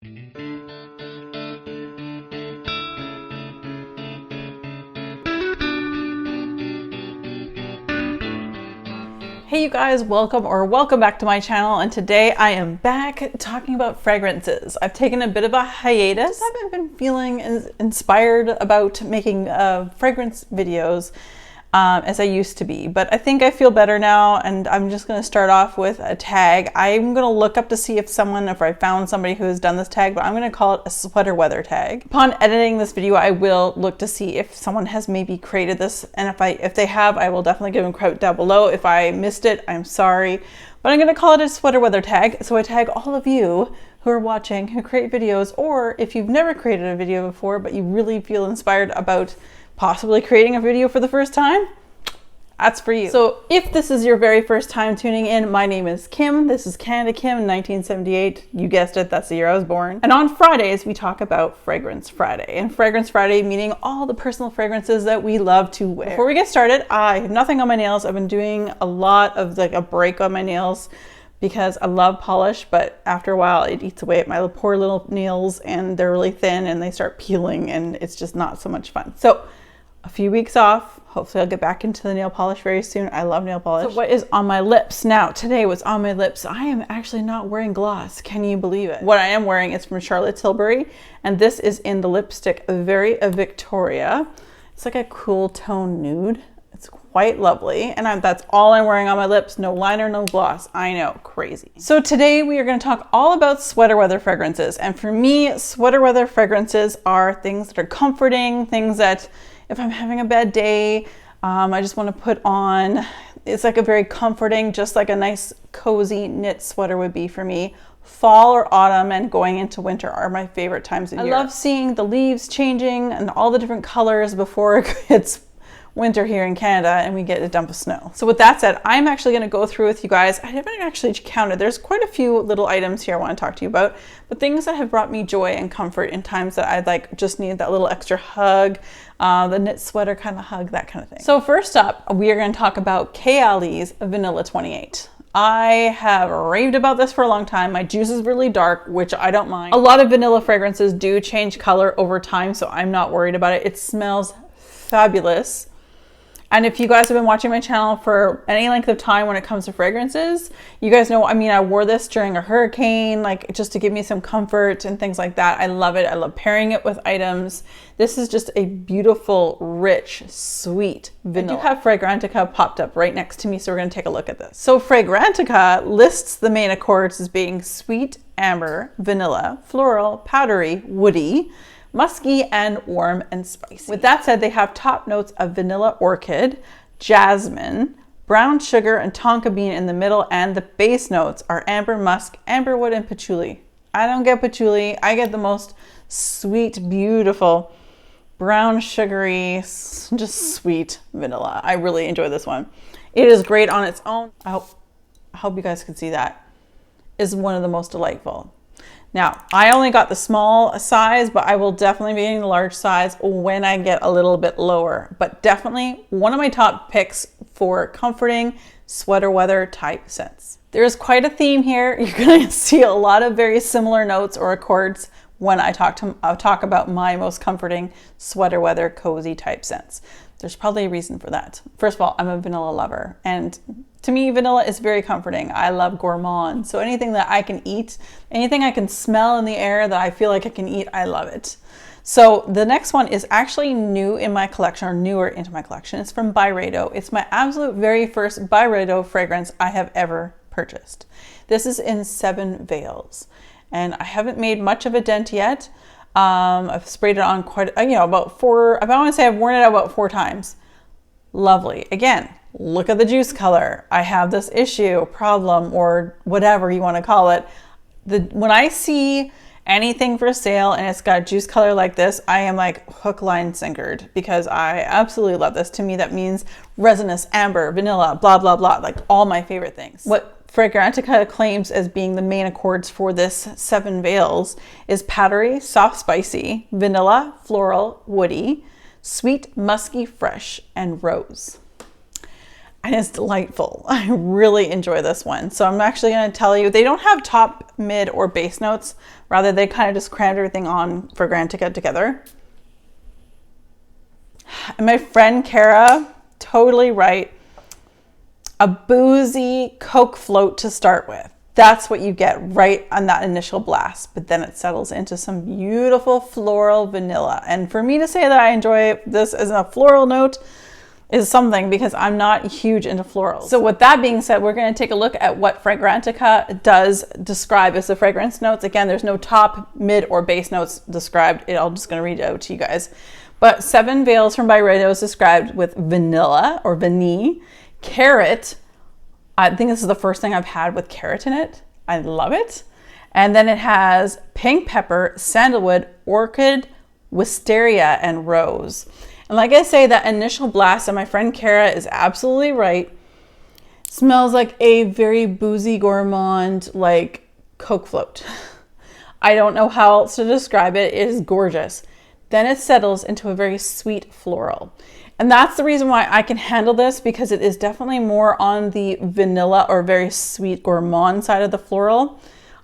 Hey you guys, welcome back to my channel, and today I am back talking about fragrances. I've taken a bit of a hiatus. I haven't been feeling as inspired about making fragrance videos as I used to be, but I think I feel better now, and I'm just going to start off with a tag. I'm going to look up to see if I found somebody who has done this tag, but I'm going to call it a sweater weather tag. Upon editing this video, I will look to see if someone has maybe created this, and if they have, I will definitely give them credit down below. If I missed it, I'm sorry, but I'm going to call it a sweater weather tag. So I tag all of you who are watching, who create videos, or if you've never created a video before, but you really feel inspired about possibly creating a video for the first time, that's for you. So if this is your very first time tuning in, my name is Kim. This is Canada Kim, 1978. You guessed it, that's the year I was born. And on Fridays, we talk about Fragrance Friday. And Fragrance Friday meaning all the personal fragrances that we love to wear. Before we get started, I have nothing on my nails. I've been doing a lot of a break on my nails because I love polish, but after a while it eats away at my poor little nails, and they're really thin and they start peeling, and it's just not so much fun. So a few weeks off. Hopefully I'll get back into the nail polish very soon. I love nail polish. So what is on my lips? Now, today what's on my lips, I am actually not wearing gloss. Can you believe it? What I am wearing is from Charlotte Tilbury, and this is in the lipstick Very Victoria. It's like a cool tone nude. It's quite lovely, and that's all I'm wearing on my lips. No liner, no gloss. I know, crazy. So today we are going to talk all about sweater weather fragrances, and for me, sweater weather fragrances are things that are comforting, things that if I'm having a bad day, I just want to put on. It's like a very comforting, just like a nice cozy knit sweater would be for me. Fall or autumn and going into winter are my favorite times of year. I love seeing the leaves changing and all the different colors before it's winter here in Canada and we get a dump of snow. So with that said, I'm actually going to go through with you guys. I haven't actually counted. There's quite a few little items here I want to talk to you about, but things that have brought me joy and comfort in times that I just need that little extra hug, the knit sweater kind of hug, that kind of thing. So first up, we are going to talk about Kayali's Vanilla 28. I have raved about this for a long time. My juice is really dark, which I don't mind. A lot of vanilla fragrances do change color over time, so I'm not worried about it. It smells fabulous. And if you guys have been watching my channel for any length of time when it comes to fragrances, you guys know, I wore this during a hurricane, just to give me some comfort and things like that. I love it. I love pairing it with items. This is just a beautiful, rich, sweet vanilla. I do have Fragrantica popped up right next to me, so we're going to take a look at this. So Fragrantica lists the main accords as being sweet, amber, vanilla, floral, powdery, woody, musky, and warm and spicy. With that said, they have top notes of vanilla orchid, jasmine, brown sugar, and tonka bean in the middle, and the base notes are amber musk, amberwood, and patchouli. I don't get patchouli. I get the most sweet, beautiful, brown, sugary, just sweet vanilla. I really enjoy this one. It is great on its own. I hope you guys can see that. It's one of the most delightful. Now, I only got the small size, but I will definitely be getting the large size when I get a little bit lower. But definitely one of my top picks for comforting sweater weather type scents. There's quite a theme here. You're going to see a lot of very similar notes or accords when I talk about my most comforting sweater weather cozy type scents. There's probably a reason for that. First of all, I'm a vanilla lover, and to me, vanilla is very comforting. I love gourmand. So anything that I can eat, anything I can smell in the air that I feel like I can eat, I love it. So the next one is actually new in my collection, or newer into my collection. It's from Byredo. It's my absolute very first Byredo fragrance I have ever purchased. This is in 7 Veils, and I haven't made much of a dent yet. I've sprayed it on quite, about 4, I want to say I've worn it out about 4 times. Lovely. Again, look at the juice color. I have this issue, problem, or whatever you want to call it. When I see anything for sale and it's got juice color like this, I am like hook, line, sinkered, because I absolutely love this. To me, that means resinous, amber, vanilla, blah, blah, blah, like all my favorite things. What Fragrantica claims as being the main accords for this 7 Veils is powdery, soft, spicy, vanilla, floral, woody, sweet, musky, fresh, and rose. and it's delightful. I really enjoy this one. So I'm actually going to tell you, they don't have top, mid, or base notes. Rather, they kind of just crammed everything on Fragrantica together. And my friend Kara, totally right. A boozy Coke float to start with. That's what you get right on that initial blast, but then it settles into some beautiful floral vanilla. And for me to say that I enjoy this as a floral note is something, because I'm not huge into florals. So with that being said, we're going to take a look at what Fragrantica does describe as the fragrance notes. Again, there's no top, mid, or base notes described. I'm just going to read it out to you guys. But 7 Veils from Byredo is described with vanilla or vanille, carrot. I think this is the first thing I've had with carrot in it. I love it. And then it has pink pepper, sandalwood, orchid, wisteria, and rose. And like I say, that initial blast, and my friend Kara is absolutely right, smells like a very boozy gourmand, like Coke float. I don't know how else to describe it. It is gorgeous. Then it settles into a very sweet floral. And that's the reason why I can handle this, because it is definitely more on the vanilla or very sweet gourmand side of the floral.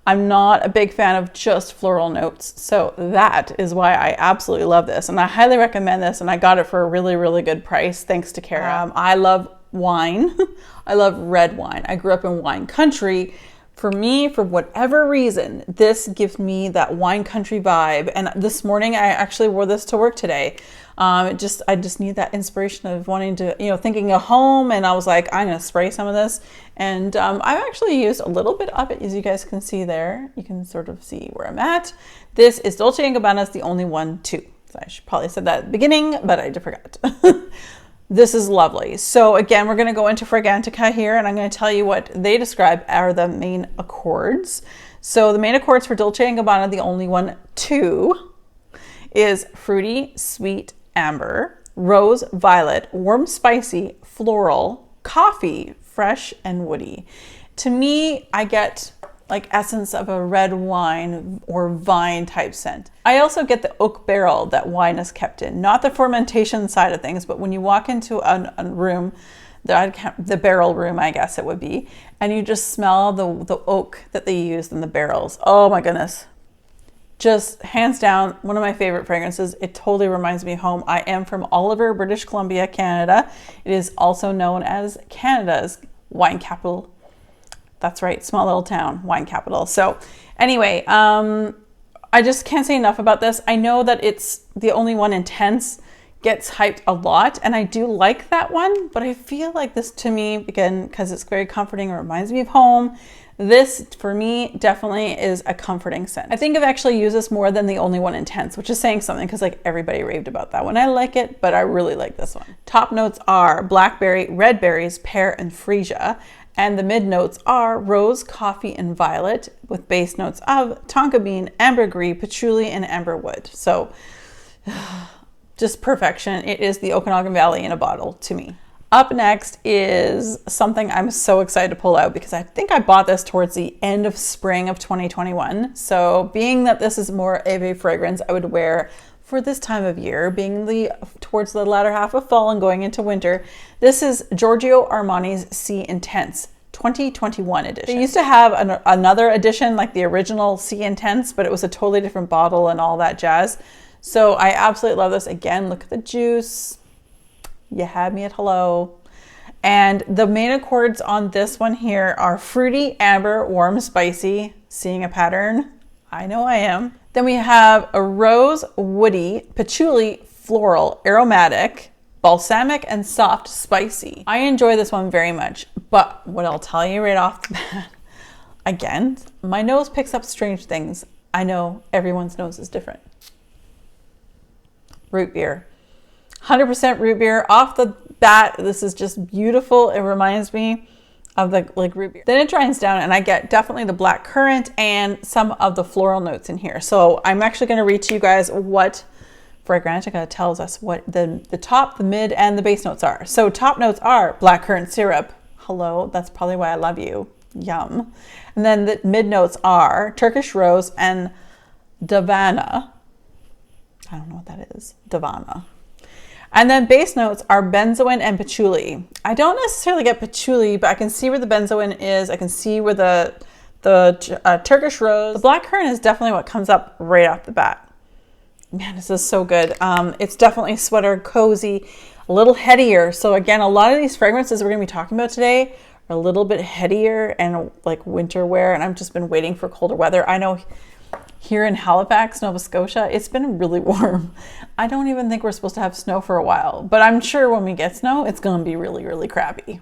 I'm not a big fan of just floral notes. So that is why I absolutely love this. And I highly recommend this. And I got it for a really, really good price, thanks to Kara. I love wine. I love red wine. I grew up in wine country. For me, for whatever reason, this gives me that wine country vibe. And this morning, I actually wore this to work today. I just need that inspiration of wanting to, thinking of home. And I was like, I'm going to spray some of this. And I've actually used a little bit of it, as you guys can see there. You can sort of see where I'm at. This is Dolce & Gabbana's The Only One too. So I should probably said that at the beginning, but I forgot. This is lovely. So again, we're going to go into Fragrantica here, and I'm going to tell you what they describe are the main accords. So the main accords for Dolce & Gabbana, The Only One 2, is fruity, sweet, amber, rose, violet, warm, spicy, floral, coffee, fresh, and woody. To me, I get like essence of a red wine or vine type scent. I also get the oak barrel that wine is kept in, not the fermentation side of things, but when you walk into a room, the barrel room, I guess it would be, and you just smell the oak that they used in the barrels. Oh my goodness. Just hands down, one of my favorite fragrances. It totally reminds me of home. I am from Oliver, British Columbia, Canada. It is also known as Canada's wine capital. That's right, small little town, wine capital. So anyway, I just can't say enough about this. I know that it's The Only One Intense gets hyped a lot, and I do like that one, but I feel like this, to me, again, because it's very comforting, it reminds me of home. This, for me, definitely is a comforting scent. I think I've actually used this more than The Only One Intense, which is saying something, because like everybody raved about that one. I like it, but I really like this one. Top notes are blackberry, red berries, pear, and freesia. And the mid notes are rose, coffee, and violet, with base notes of tonka bean, ambergris, patchouli, and amberwood. So just perfection. It is the Okanagan Valley in a bottle to me. Up next is something I'm so excited to pull out, because I think I bought this towards the end of spring of 2021. So being that this is more of a fragrance I would wear for this time of year, being towards the latter half of fall and going into winter, this is Giorgio Armani's C Intense 2021 edition. They used to have another edition, like the original C Intense, but it was a totally different bottle and all that jazz. So I absolutely love this. Again, look at the juice. You had me at hello. And the main accords on this one here are fruity, amber, warm, spicy. Seeing a pattern? I know I am. Then we have a rose, woody, patchouli, floral, aromatic, balsamic, and soft, spicy. I enjoy this one very much, but what I'll tell you right off the bat, again, my nose picks up strange things. I know everyone's nose is different. Root beer. 100% root beer. Off the bat, this is just beautiful. It reminds me of the root beer. Then it dries down, and I get definitely the black currant and some of the floral notes in here. So I'm actually going to read to you guys what Fragrantica tells us what the top, the mid, and the base notes are. So top notes are black currant syrup. Hello, that's probably why I love you. Yum. And then the mid notes are Turkish rose and Davana. I don't know what that is. Davana. And then base notes are benzoin and patchouli. I don't necessarily get patchouli, but I can see where the benzoin is. I can see where the Turkish rose. The blackcurrant is definitely what comes up right off the bat. Man, this is so good. It's definitely sweater, cozy, a little headier. So again, a lot of these fragrances we're gonna be talking about today are a little bit headier and like winter wear. And I've just been waiting for colder weather. I know here in Halifax, Nova Scotia, it's been really warm. I don't even think we're supposed to have snow for a while, but I'm sure when we get snow, it's gonna be really, really crappy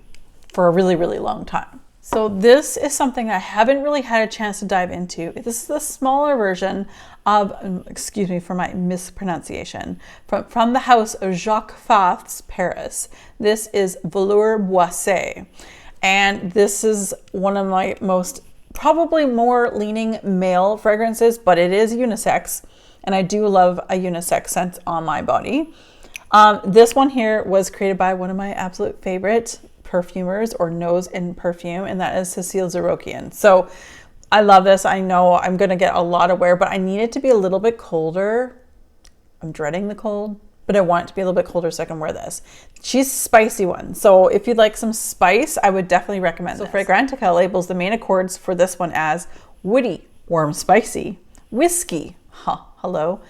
for a really, really long time. So this is something I haven't really had a chance to dive into. This is the smaller version of, excuse me for my mispronunciation, from the house of Jacques Fath's Paris. This is Velour Boise. And this is one of my most probably more leaning male fragrances, but it is unisex, and I do love a unisex scent on my body. This one here was created by one of my absolute favorite perfumers or nose and perfume, and that is Cecile Zarokian. So I love this. I know I'm gonna get a lot of wear, but I need it to be a little bit colder. I'm dreading the cold, but I want it to be a little bit colder so I can wear this. She's a spicy one. So if you'd like some spice, I would definitely recommend this. So Fragrantica labels the main accords for this one as woody, warm, spicy, whiskey, hello,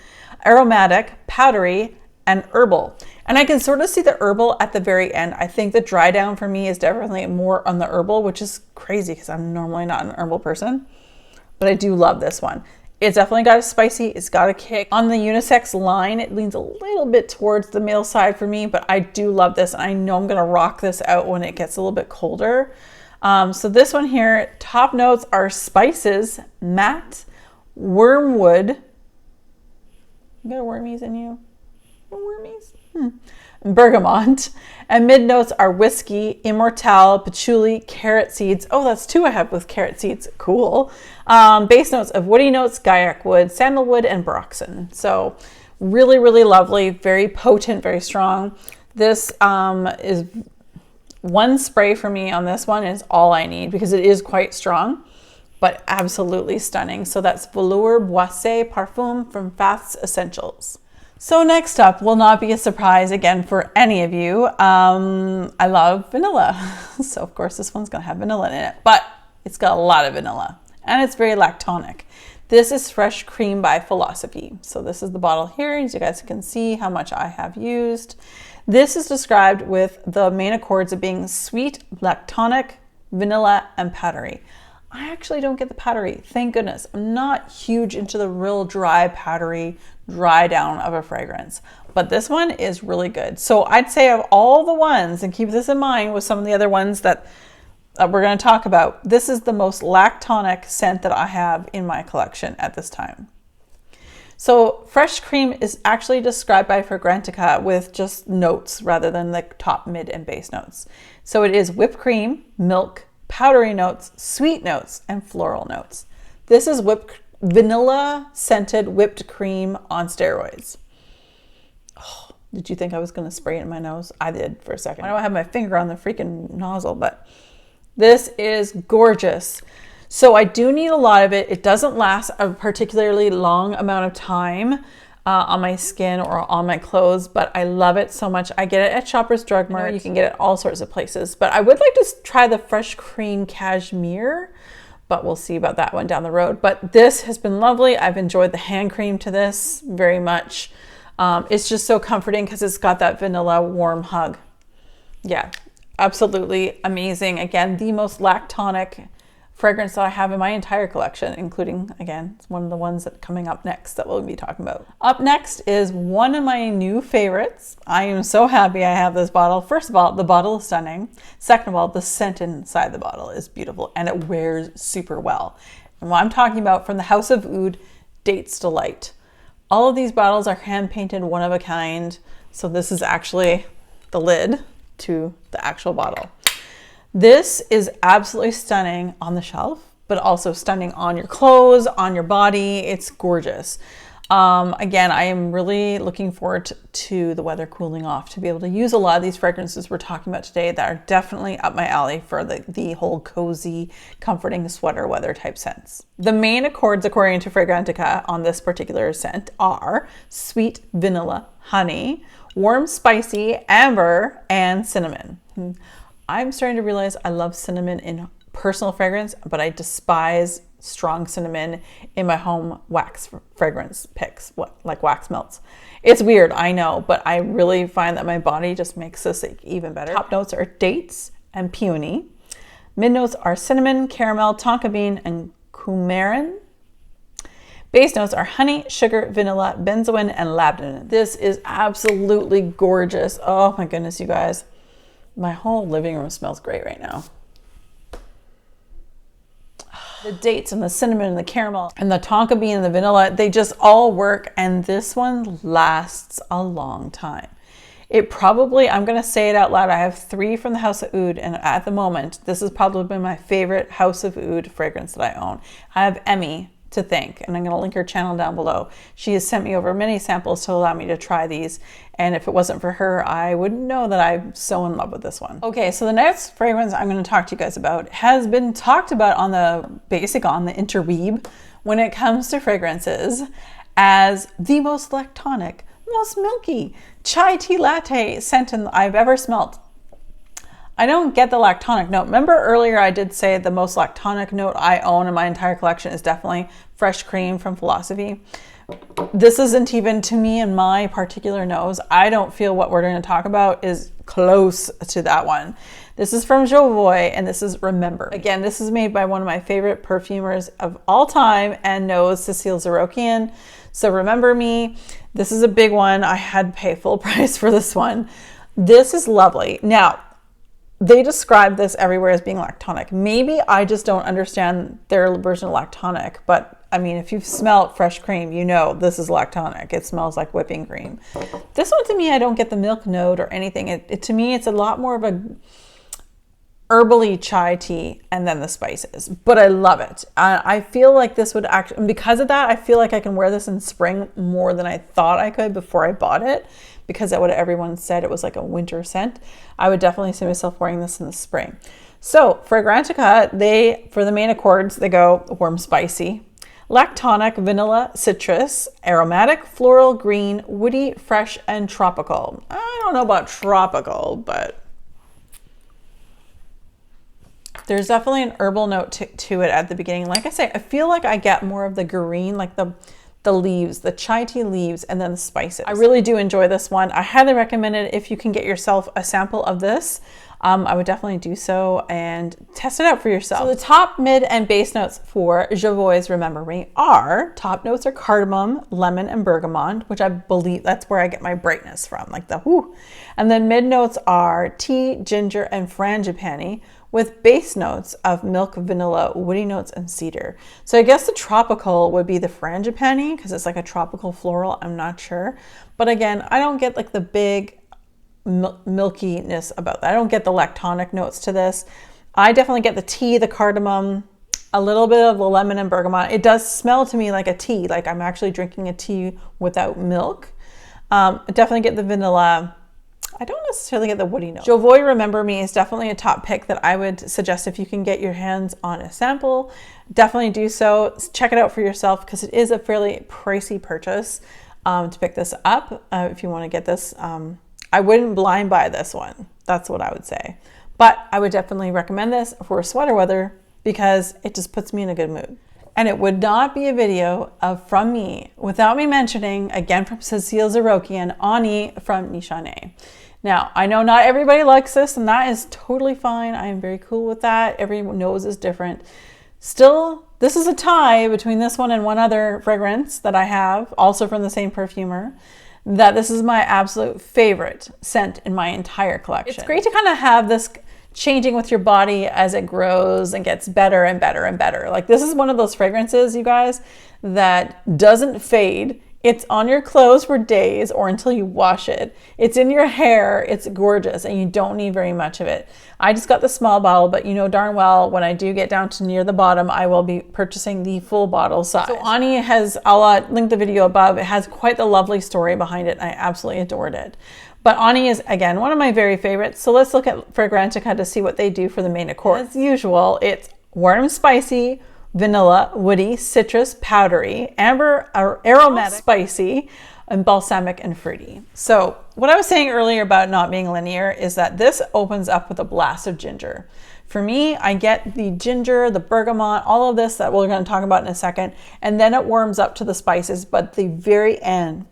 aromatic, powdery, and herbal. And I can sort of see the herbal at the very end. I think the dry down for me is definitely more on the herbal, which is crazy because I'm normally not an herbal person, but I do love this one. It's definitely got a spicy, it's got a kick. On the unisex line, it leans a little bit towards the male side for me, but I do love this. And I know I'm gonna rock this out when it gets a little bit colder. So this one here, top notes are spices, matte, wormwood. You got wormies in you? Wormies? Bergamot. And mid notes are whiskey, immortelle, patchouli, carrot seeds. Oh, that's two I have with carrot seeds. Cool. Base notes of woody notes, gaiac wood, sandalwood, and baroxen. So really, really lovely, very potent, very strong. This is one spray for me on this one is all I need because it is quite strong, but absolutely stunning. So that's Velour Boise Parfum from Fath's Essentials. So next up will not be a surprise again for any of you. I love vanilla. So of course this one's gonna have vanilla in it, but it's got a lot of vanilla and it's very lactonic. This is Fresh Cream by Philosophy. So this is the bottle here, as you guys can see how much I have used. This is described with the main accords of being sweet, lactonic, vanilla, and powdery. I actually don't get the powdery, thank goodness. I'm not huge into the real dry, powdery, dry down of a fragrance, but this one is really good. So I'd say of all the ones, and keep this in mind with some of the other ones that we're gonna talk about, this is the most lactonic scent that I have in my collection at this time. So Fresh Cream is actually described by Fragrantica with just notes rather than the top, mid, and base notes. So it is whipped cream, milk, powdery notes, sweet notes, and floral notes. This is vanilla scented whipped cream on steroids. Oh, did you think I was gonna spray it in my nose? I did for a second. I don't have my finger on the freaking nozzle, but this is gorgeous. So I do need a lot of it. It doesn't last a particularly long amount of time on my skin or on my clothes, but I love it so much. I get it at Shoppers Drug Mart. You can get it all sorts of places, but I would like to try the Fresh Cream Cashmere, but we'll see about that one down the road. But this has been lovely. I've enjoyed the hand cream to this very much. It's just so comforting because it's got that vanilla warm hug. Yeah, absolutely amazing. Again, the most lactonic fragrance that I have in my entire collection, including, again, it's one of the ones that coming up next that we'll be talking about. Up next is one of my new favorites. I am so happy I have this bottle. First of all, the bottle is stunning. Second of all, the scent inside the bottle is beautiful and it wears super well. And what I'm talking about from the House of Oud Dates Delight. All of these bottles are hand painted, one of a kind. So this is actually the lid to the actual bottle. This is absolutely stunning on the shelf, but also stunning on your clothes, on your body. It's gorgeous. Again, I am really looking forward to the weather cooling off to be able to use a lot of these fragrances we're talking about today that are definitely up my alley for the whole cozy, comforting sweater weather type scents. The main accords, according to Fragrantica, on this particular scent are sweet vanilla, honey, warm, spicy, amber, and cinnamon. I'm starting to realize I love cinnamon in personal fragrance, but I despise strong cinnamon in my home wax fragrance picks, like wax melts. It's weird, I know, but I really find that my body just makes this like even better. Top notes are dates and peony. Mid notes are cinnamon, caramel, tonka bean, and coumarin. Base notes are honey, sugar, vanilla, benzoin, and labdanum. This is absolutely gorgeous. Oh my goodness, you guys. My whole living room smells great right now. The dates and the cinnamon and the caramel and the tonka bean and the vanilla, they just all work, and this one lasts a long time. It probably, I'm going to say it out loud, I have 3 from the House of Oud, and at the moment, this has probably been my favorite House of Oud fragrance that I own. I have Emmy to thank, and I'm going to link her channel down below. She has sent me over many samples to allow me to try these, and if it wasn't for her, I wouldn't know that I'm so in love with this one. Okay, so the next fragrance I'm going to talk to you guys about has been talked about on the interweeb when it comes to fragrances as the most lactonic, most milky chai tea latte scent I've ever smelt. I don't get the lactonic note. Remember earlier I did say the most lactonic note I own in my entire collection is definitely Fresh Cream from Philosophy. This isn't even, to me, in my particular nose, I don't feel what we're going to talk about is close to that one. This is from Jovoi, and this is Remember. Again, this is made by one of my favorite perfumers of all time and knows Cecile Zarokian. So Remember Me, this is a big one. I had to pay full price for this one. This is lovely. Now, they describe this everywhere as being lactonic. Maybe I just don't understand their version of lactonic, but I mean, if you've smelled Fresh Cream, you know this is lactonic. It smells like whipping cream. This one, to me, I don't get the milk note or anything. To me, it's a lot more of a herbally chai tea and then the spices, but I love it. I feel like this would actually, and because of that, I feel like I can wear this in spring more than I thought I could before I bought it, because of what everyone said it was like a winter scent. I would definitely see myself wearing this in the spring. So Fragrantica, for the main accords, they go warm, spicy, lactonic, vanilla, citrus, aromatic, floral, green, woody, fresh, and tropical. I don't know about tropical, but there's definitely an herbal note to it at the beginning. Like I say, I feel like I get more of the green, like the leaves, the chai tea leaves, and then the spices. I really do enjoy this one. I highly recommend it if you can get yourself a sample of this. I would definitely do so and test it out for yourself. So the top, mid, and base notes for Jovoi's Remember Me are, top notes are cardamom, lemon, and bergamot, which I believe that's where I get my brightness from, like the whoo. And then mid notes are tea, ginger, and frangipani, with base notes of milk, vanilla, woody notes, and cedar. So I guess the tropical would be the frangipani because it's like a tropical floral. I'm not sure. But again, I don't get like the big milkiness about that. I don't get the lactonic notes to this. I definitely get the tea, the cardamom, a little bit of the lemon and bergamot. It does smell to me like a tea, like I'm actually drinking a tea without milk. I definitely get the vanilla. I don't necessarily get the woody note. Jovoi Remember Me is definitely a top pick that I would suggest if you can get your hands on a sample. Definitely do so. Check it out for yourself because it is a fairly pricey purchase to pick this up. If you want to get this, I wouldn't blind buy this one. That's what I would say. But I would definitely recommend this for sweater weather because it just puts me in a good mood. And it would not be a video from me without me mentioning, again from Cecile Zarokian, Ani from Nishane. Now, I know not everybody likes this, and that is totally fine. I am very cool with that. Every nose is different. Still, this is a tie between this one and one other fragrance that I have, also from the same perfumer, that this is my absolute favorite scent in my entire collection. It's great to kind of have this changing with your body as it grows and gets better and better and better. Like this is one of those fragrances, you guys, that doesn't fade. It's on your clothes for days or until you wash it. It's in your hair. It's gorgeous and you don't need very much of it. I just got the small bottle, but you know darn well when I do get down to near the bottom, I will be purchasing the full bottle size. So Ani has, I'll link the video above. It has quite the lovely story behind it. I absolutely adored it. But Ani is, again, one of my very favorites. So let's look at Fragrantica to see what they do for the main accord. As usual, it's warm, spicy, vanilla, woody, citrus, powdery, amber, aromatic, spicy, and balsamic and fruity. So what I was saying earlier about not being linear is that this opens up with a blast of ginger. For me, I get the ginger, the bergamot, all of this that we're going to talk about in a second, and then it warms up to the spices. But the very end,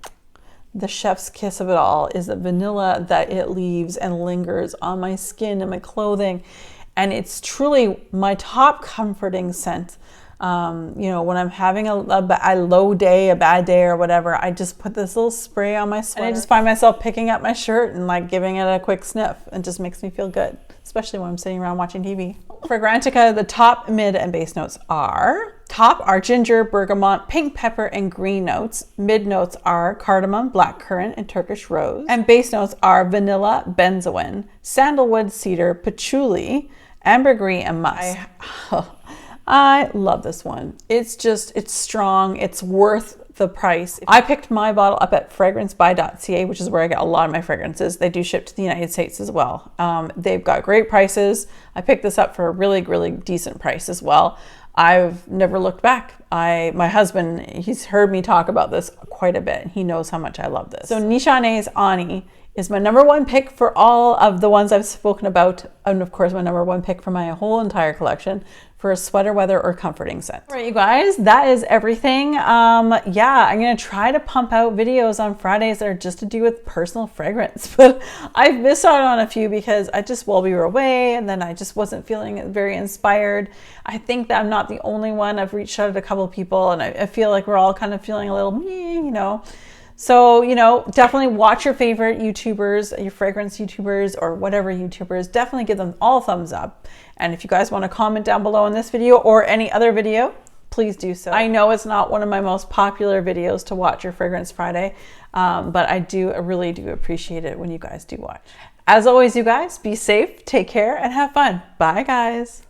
the chef's kiss of it all, is the vanilla that it leaves and lingers on my skin and my clothing. And it's truly my top comforting scent. You know, when I'm having a low day, a bad day or whatever, I just put this little spray on my sweater. And I just find myself picking up my shirt and like giving it a quick sniff. It just makes me feel good, especially when I'm sitting around watching TV. Fragrantica, the top, mid, and base notes are: top are ginger, bergamot, pink pepper, and green notes. Mid notes are cardamom, blackcurrant, and Turkish rose. And base notes are vanilla, benzoin, sandalwood, cedar, patchouli, ambergris, and musk. I love this one. It's strong. It's worth the price. I picked my bottle up at fragrancebuy.ca, which is where I get a lot of my fragrances. They do ship to the United States as well. They've got great prices. I picked this up for a really, really decent price as well. I've never looked back. My husband, he's heard me talk about this quite a bit. He knows how much I love this. So Nishane's Ani is my #1 pick for all of the ones I've spoken about. And of course, my #1 pick for my whole entire collection for a sweater weather or comforting scent. All right, you guys, that is everything. Yeah, I'm gonna try to pump out videos on Fridays that are just to do with personal fragrance, but I've missed out on a few because while we were away, and then I just wasn't feeling very inspired. I think that I'm not the only one. I've reached out to a couple of people, and I feel like we're all kind of feeling a little meh, you know. So, you know, definitely watch your favorite YouTubers, your fragrance YouTubers or whatever YouTubers. Definitely give them all thumbs up. And if you guys want to comment down below in this video or any other video, please do so. I know it's not one of my most popular videos to watch your Fragrance Friday, but I really do appreciate it when you guys do watch. As always, you guys, be safe, take care, and have fun. Bye, guys.